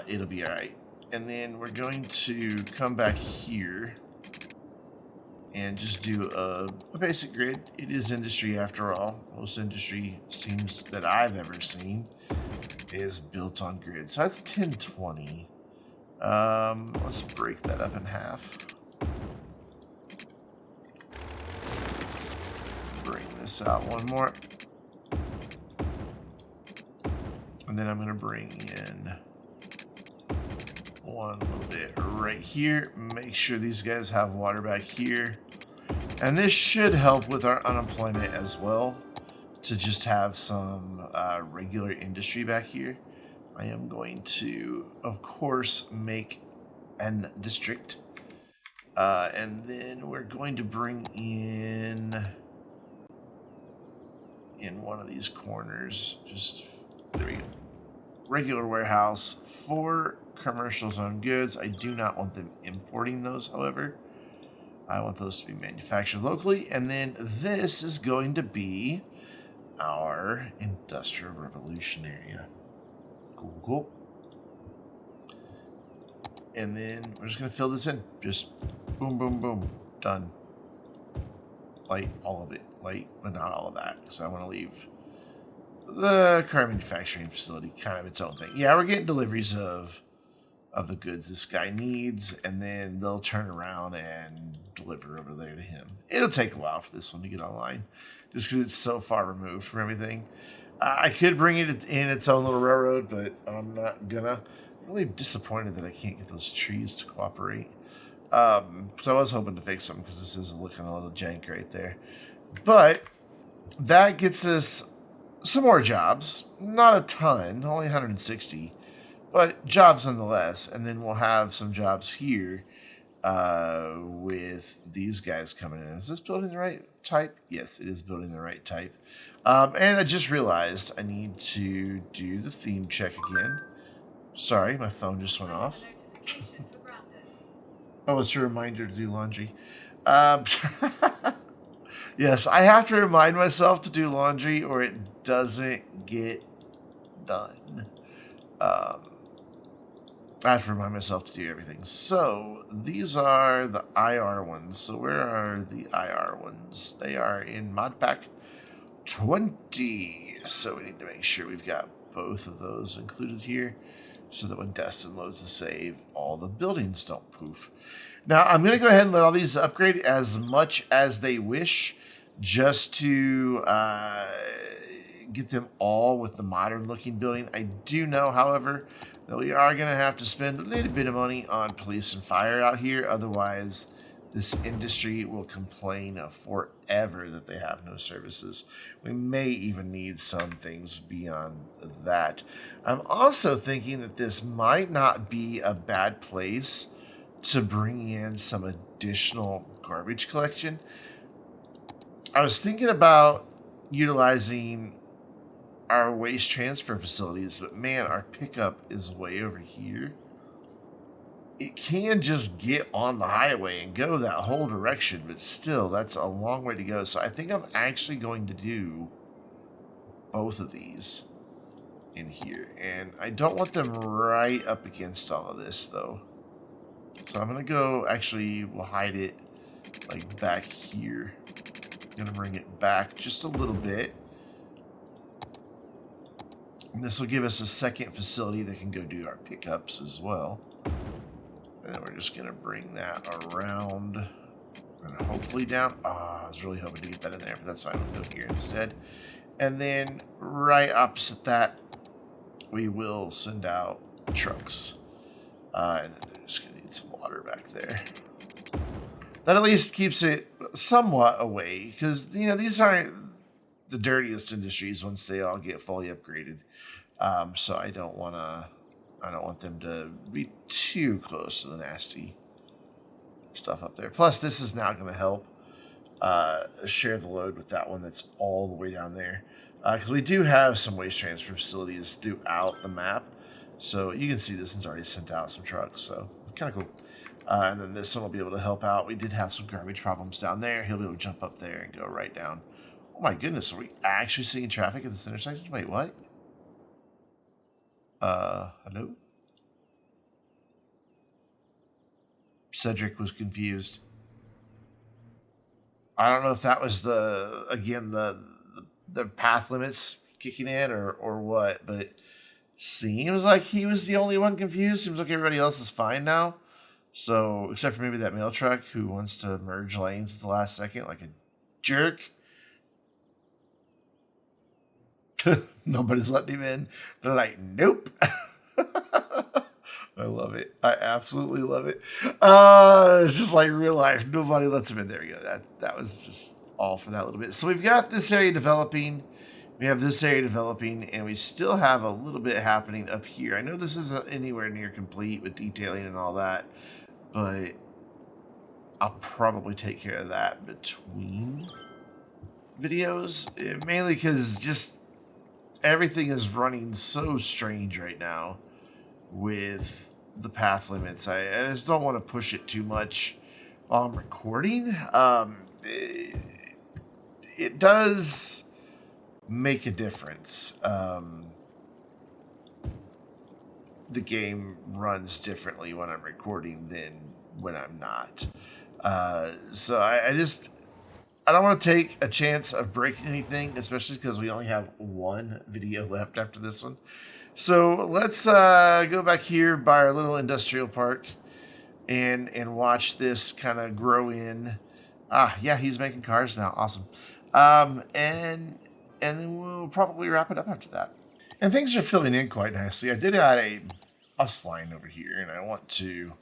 it'll be all right. And then we're going to come back here and just do a basic grid. It is industry after all. Most industry seems that I've ever seen is built on grid. So that's 1020. Let's break that up in half. Bring this out one more. And then I'm going to bring in one little bit right here. Make sure these guys have water back here. And this should help with our unemployment as well, to just have some regular industry back here. I am going to, of course, make and district. And then we're going to bring in one of these corners, just there we go. Regular warehouse for commercial zone goods. I do not want them importing those, however. I want those to be manufactured locally. And then this is going to be our Industrial Revolution area. Cool, cool. And then we're just going to fill this in. Just boom, boom, boom. Done. Light all of it. Light, but not all of that. So I want to leave the car manufacturing facility kind of its own thing. Yeah, we're getting deliveries of the goods this guy needs, and then they'll turn around and deliver over there to him. It'll take a while for this one to get online, just because it's so far removed from everything. I could bring it in its own little railroad, but I'm not gonna. I'm really disappointed that I can't get those trees to cooperate. So I was hoping to fix them, because this is looking a little jank right there. But that gets us some more jobs. Not a ton, only 160. But jobs nonetheless. And then we'll have some jobs here with these guys coming in. Is this building the right type? Yes, it is building the right type. And I just realized I need to do the theme check again. Sorry, my phone just went off. Oh, it's a reminder to do laundry. Yes, I have to remind myself to do laundry or it doesn't get done. I have to remind myself to do everything. So these are the IR ones. So where are the IR ones? They are in mod pack 20. So we need to make sure we've got both of those included here, so that when Destin loads the save, all the buildings don't poof. Now I'm going to go ahead and let all these upgrade as much as they wish, just to get them all with the modern looking building. I do know, however, that we are going to have to spend a little bit of money on police and fire out here. Otherwise, this industry will complain forever that they have no services. We may even need some things beyond that. I'm also thinking that this might not be a bad place to bring in some additional garbage collection. I was thinking about utilizing our waste transfer facilities, but man, our pickup is way over here. It can just get on the highway and go that whole direction, but still, that's a long way to go. So I think I'm actually going to do both of these in here. And I don't want them right up against all of this, though. So I'm going to go, actually, we'll hide it like back here. I'm going to bring it back just a little bit. And this will give us a second facility that can go do our pickups as well. And then we're just going to bring that around and hopefully down. I was really hoping to get that in there, but that's fine. We'll go here instead. And then right opposite that, we will send out trucks. And then they're just going to need some water back there. That at least keeps it somewhat away, because, you know, these aren't the dirtiest industries once they all get fully upgraded. So I don't want them to be too close to the nasty stuff up there. Plus, this is now going to help share the load with that one that's all the way down there. Because we do have some waste transfer facilities throughout the map. So you can see this one's already sent out some trucks. So it's kind of cool. And then this one will be able to help out. We did have some garbage problems down there. He'll be able to jump up there and go right down. Oh my goodness, are we actually seeing traffic at this intersection? Wait, what? Hello? Cedric was confused. I don't know if that was the path limits kicking in or what, but seems like he was the only one confused. Seems like everybody else is fine now. So, except for maybe that mail truck who wants to merge lanes at the last second like a jerk. Nobody's letting him in. They're like, nope. I love it. I absolutely love it. It's just like real life. Nobody lets him in. There we go. That was just all for that little bit. So we've got this area developing. We have this area developing, and we still have a little bit happening up here. I know this isn't anywhere near complete with detailing and all that, but I'll probably take care of that between videos, mainly because just everything is running so strange right now with the path limits. I just don't want to push it too much while I'm recording. It does make a difference. The game runs differently when I'm recording than when I'm not. So I don't want to take a chance of breaking anything, especially because we only have one video left after this one. So let's go back here by our little industrial park and watch this kind of grow in. Yeah, he's making cars now. Awesome. And then we'll probably wrap it up after that. And things are filling in quite nicely. I did add a bus line over here, and I want to...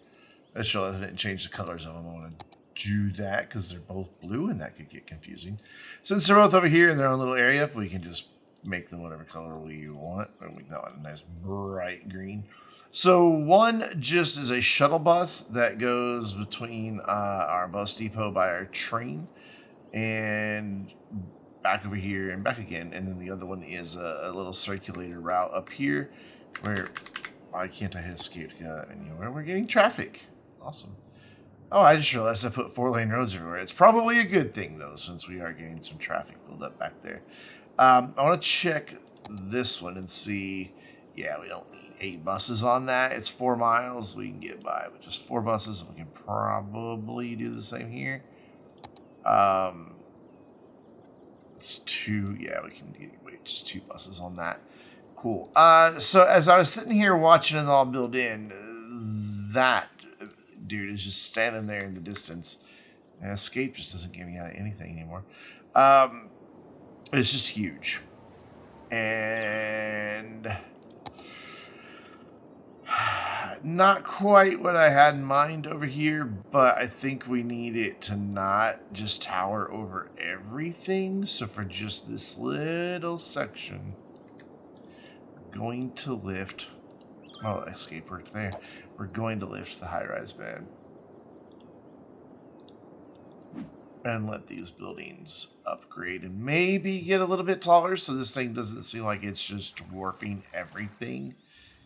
Actually, I didn't change the colors of them. I want to do that because they're both blue, and that could get confusing. Since they're both over here in their own little area, we can just make them whatever color we want. Or make that one a nice bright green. So one just is a shuttle bus that goes between our bus depot by our train and back over here and back again. And then the other one is a little circulator route up here where... Why can't I hit escape to get out of that menu? Where we're getting traffic. Awesome. Oh, I just realized I put 4-lane roads everywhere. It's probably a good thing, though, since we are getting some traffic build up back there. I want to check this one and see... Yeah, we don't need 8 buses on that. It's 4 miles. We can get by with just 4 buses. We can probably do the same here. It's 2... Yeah, we can wait, just 2 buses on that. Cool. So as I was sitting here watching it all build in, that dude is just standing there in the distance. And escape just doesn't get me out of anything anymore. It's just huge. And not quite what I had in mind over here, but I think we need it to not just tower over everything. So for just this little section... going to lift, well, escape worked there. We're going to lift the high-rise bed and let these buildings upgrade and maybe get a little bit taller so this thing doesn't seem like it's just dwarfing everything.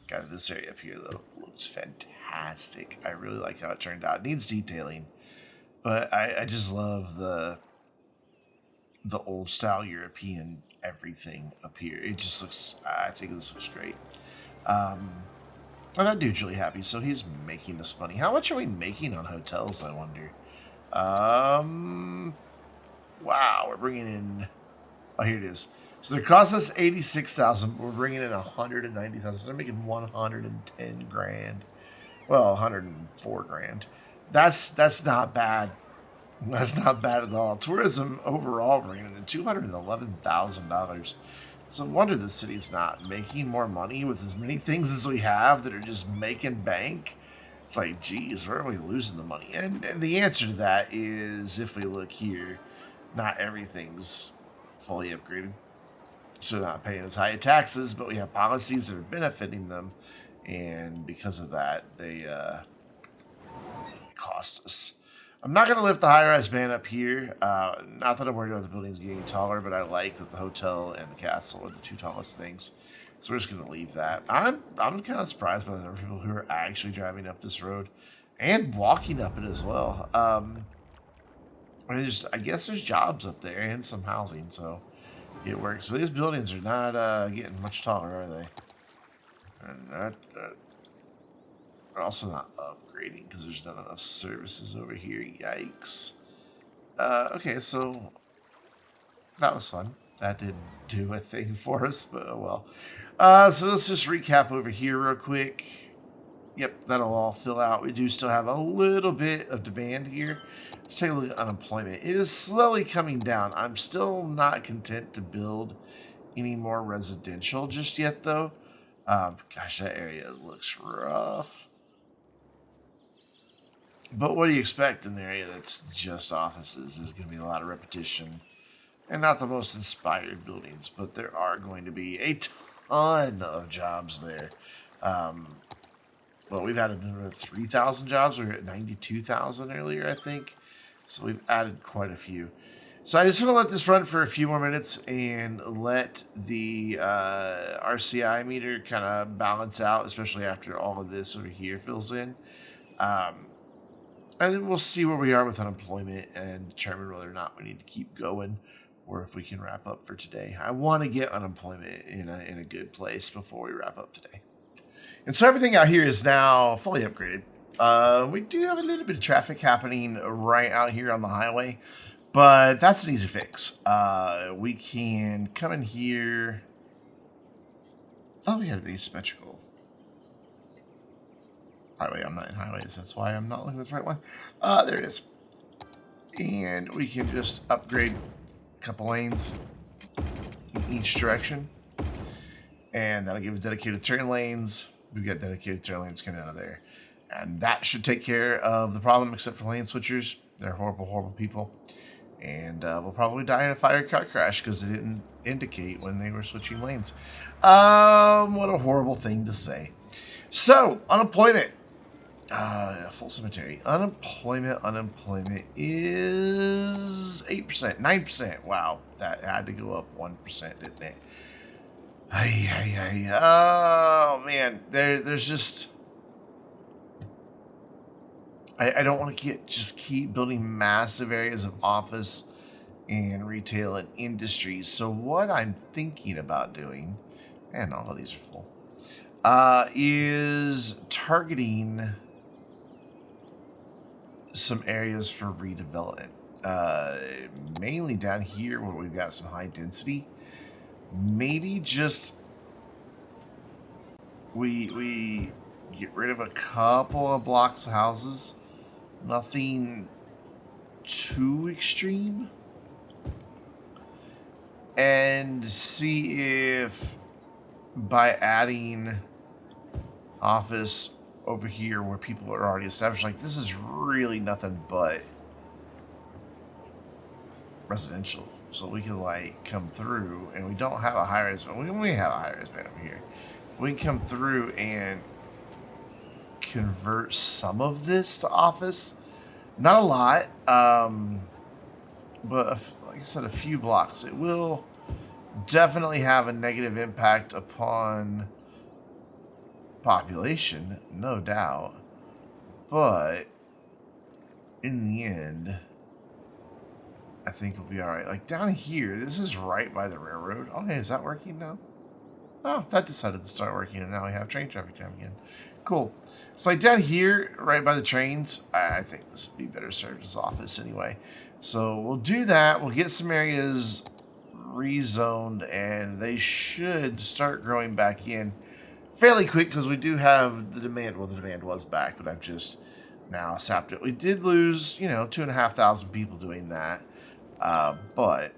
Got this area up here, though. Looks fantastic. I really like how it turned out. It needs detailing, but I just love the old-style European everything up here. It just looks... I think this looks great. And that dude's really happy, so he's making us money. How much are we making on hotels, I wonder? Wow, we're bringing in... Oh, here it is. So they cost us $86,000, but we're bringing in $190,000. So they're making $110,000. Well, $104,000. That's not bad. That's not bad at all. Tourism overall bringing in $211,000. It's no wonder the city's not making more money with as many things as we have that are just making bank. It's like, geez, where are we losing the money? And the answer to that is, if we look here, not everything's fully upgraded. So they're not paying as high taxes, but we have policies that are benefiting them. And because of that, they cost us. I'm not going to lift the high-rise band up here. Not that I'm worried about the buildings getting taller, but I like that the hotel and the castle are the 2 tallest things. So we're just going to leave that. I'm kind of surprised by the number of people who are actually driving up this road and walking up it as well. I guess there's jobs up there and some housing, so it works. But these buildings are not getting much taller, are they? And they're also not upgrading because there's not enough services over here. Yikes. Okay, so that was fun. That didn't do a thing for us, but oh well. So let's just recap over here real quick. Yep, that'll all fill out. We do still have a little bit of demand here. Let's take a look at unemployment. It is slowly coming down. I'm still not content to build any more residential just yet, though. Gosh, that area looks rough. But what do you expect in an area that's just offices? There's going to be a lot of repetition. and not the most inspired buildings, but there are going to be a ton of jobs there. Well, we've added 3,000 jobs. We were at 92,000 earlier, I think. So we've added quite a few. So I just want to let this run for a few more minutes and let the RCI meter kind of balance out, especially after all of this over here fills in. And then we'll see where we are with unemployment and determine whether or not we need to keep going or if we can wrap up for today. I want to get unemployment in a good place before we wrap up today. And so everything out here is now fully upgraded. We do have a little bit of traffic happening right out here on the highway, but that's an easy fix. We can come in here. I thought we had the symmetrical highway. I'm not in highways. That's why I'm not looking at the right one. There it is. And we can just upgrade a couple lanes in each direction. And that'll give us dedicated turn lanes. We've got dedicated turn lanes coming out of there. And that should take care of the problem, except for lane switchers. They're horrible, horrible people. And we'll probably die in a fire car crash because they didn't indicate when they were switching lanes. What a horrible thing to say. So, unemployment. Full cemetery. Unemployment is 8%, 9%. Wow, that had to go up 1%, didn't it? Oh man, there's just I don't want to keep building massive areas of office and retail and industries. So what I'm thinking about doing, and all of these are full, is targeting some areas for redevelopment. Mainly down here where we've got some high density. Maybe just we get rid of a couple of blocks of houses. Nothing too extreme. And see if by adding office over here where people are already established, like this is really nothing but residential. So we can like come through, and we don't have a high-rise, but we have a high-rise band over here. We can come through and convert some of this to office. Not a lot, but like I said, a few blocks. It will definitely have a negative impact upon population, no doubt. But in the end, I think we'll be all right. Like down here, this is right by the railroad. Okay, is that working now? Oh, that decided to start working, and now we have train traffic jam again. Cool. So like down here, right by the trains, I think this would be better served as office anyway. So we'll do that. We'll get some areas rezoned, and they should start growing back in fairly quick because we do have the demand. Well, the demand was back, but I've just now sapped it. We did lose, 2,500 people doing that. But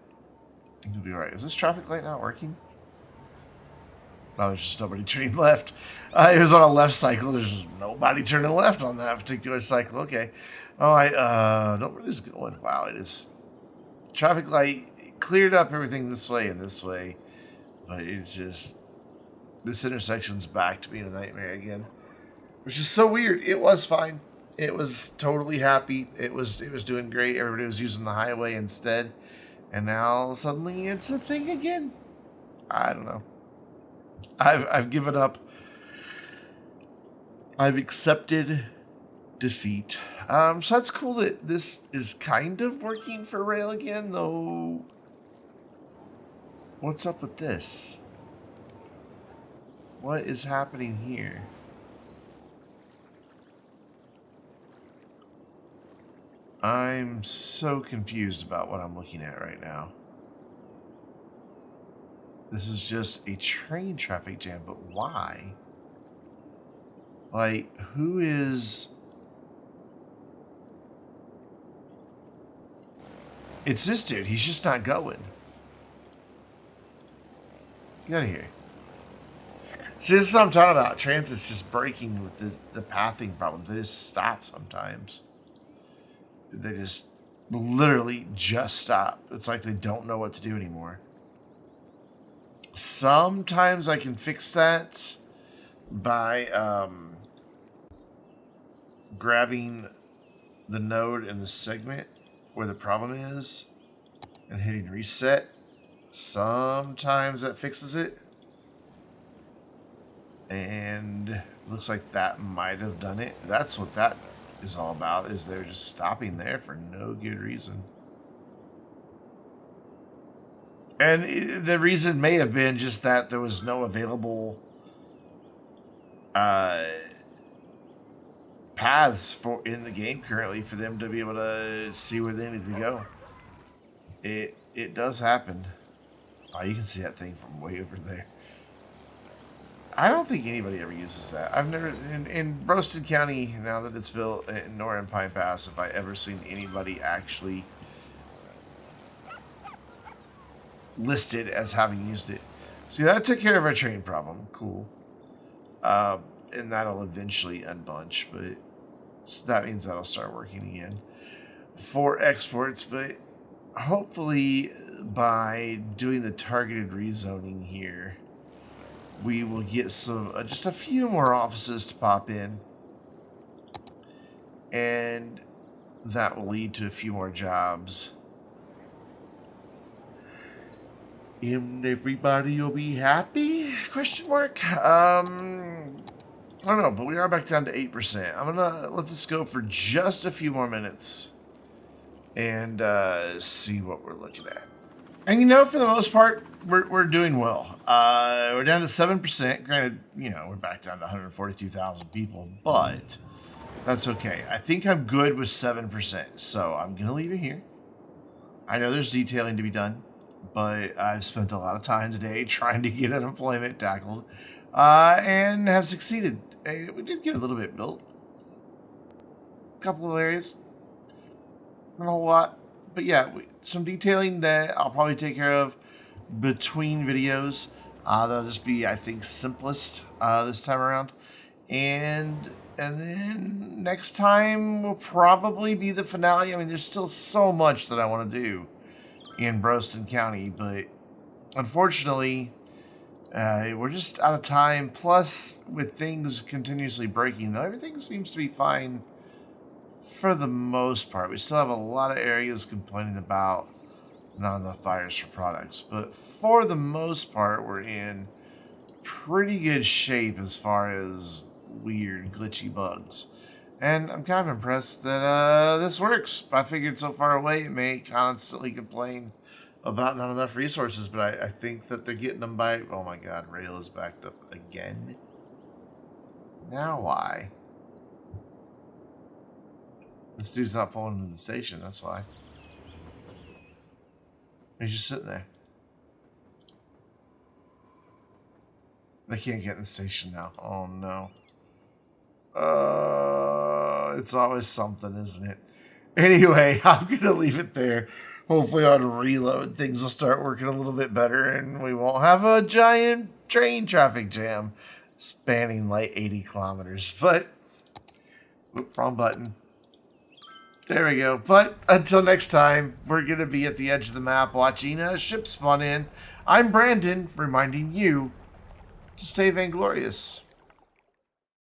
it'll be all right. Is this traffic light not working? No, there's just nobody turning left. It was on a left cycle. There's just nobody turning left on that particular cycle. Okay. Oh, I don't know where this is going. Wow, it is. Traffic light cleared up everything this way and this way. But it's just, this intersection's back to being a nightmare again. Which is so weird. It was fine. It was totally happy. It was doing great. Everybody was using the highway instead. And now suddenly it's a thing again. I don't know. I've given up. I've accepted defeat. So that's cool that this is kind of working for rail again, though. What's up with this? What is happening here? I'm so confused about what I'm looking at right now. This is just a train traffic jam, but why? Like, who is... It's this dude. He's just not going. Get out of here. See, this is what I'm talking about. Transit's just breaking with the pathing problems. They just stop sometimes. They just literally just stop. It's like they don't know what to do anymore. Sometimes I can fix that by grabbing the node in the segment where the problem is and hitting reset. Sometimes that fixes it. And looks like that might have done it. That's what that is all about, is they're just stopping there for no good reason. And the reason may have been just that there was no available paths for in the game currently for them to be able to see where they need to go. It does happen. Oh, you can see that thing from way over there. I don't think anybody ever uses that. I've never, in Broston County, now that it's built, nor in Pine Pass, have I ever seen anybody actually listed as having used it. See, that took care of our train problem. Cool. And that'll eventually unbunch, but so that means that'll start working again for exports. But hopefully by doing the targeted rezoning here, we will get some, just a few more offices to pop in, and that will lead to a few more jobs. And everybody will be happy? Question mark. I don't know, but we are back down to 8%. I'm gonna let this go for just a few more minutes and see what we're looking at. And you know, for the most part, we're doing well. We're down to 7%. Granted, you know, we're back down to 142,000 people, but that's okay. I think I'm good with 7%, so I'm gonna leave it here. I know there's detailing to be done, but I've spent a lot of time today trying to get unemployment tackled, and have succeeded. We did get a little bit built. A couple of areas. Not a whole lot. But yeah, some detailing that I'll probably take care of between videos. That'll just be, I think, simplest this time around. And then next time will probably be the finale. I mean, there's still so much that I want to do in Broston County, but unfortunately, we're just out of time. Plus, with things continuously breaking, though, everything seems to be fine for the most part. We still have a lot of areas complaining about not enough buyers for products, but for the most part, we're in pretty good shape as far as weird, glitchy bugs. And I'm kind of impressed that this works. I figured so far away it may constantly complain about not enough resources, but I think that they're getting them by... Oh my god, rail is backed up again. Now why? This dude's not pulling into the station, that's why. He's just sitting there. They can't get in the station now. Oh no. It's always something, isn't it? Anyway, I'm going to leave it there. Hopefully on reload, things will start working a little bit better and we won't have a giant train traffic jam spanning like 80 kilometers. But, whoop, wrong button. There we go. But until next time, we're going to be at the edge of the map watching a ship spawn in. I'm Brandon, reminding you to stay vainglorious.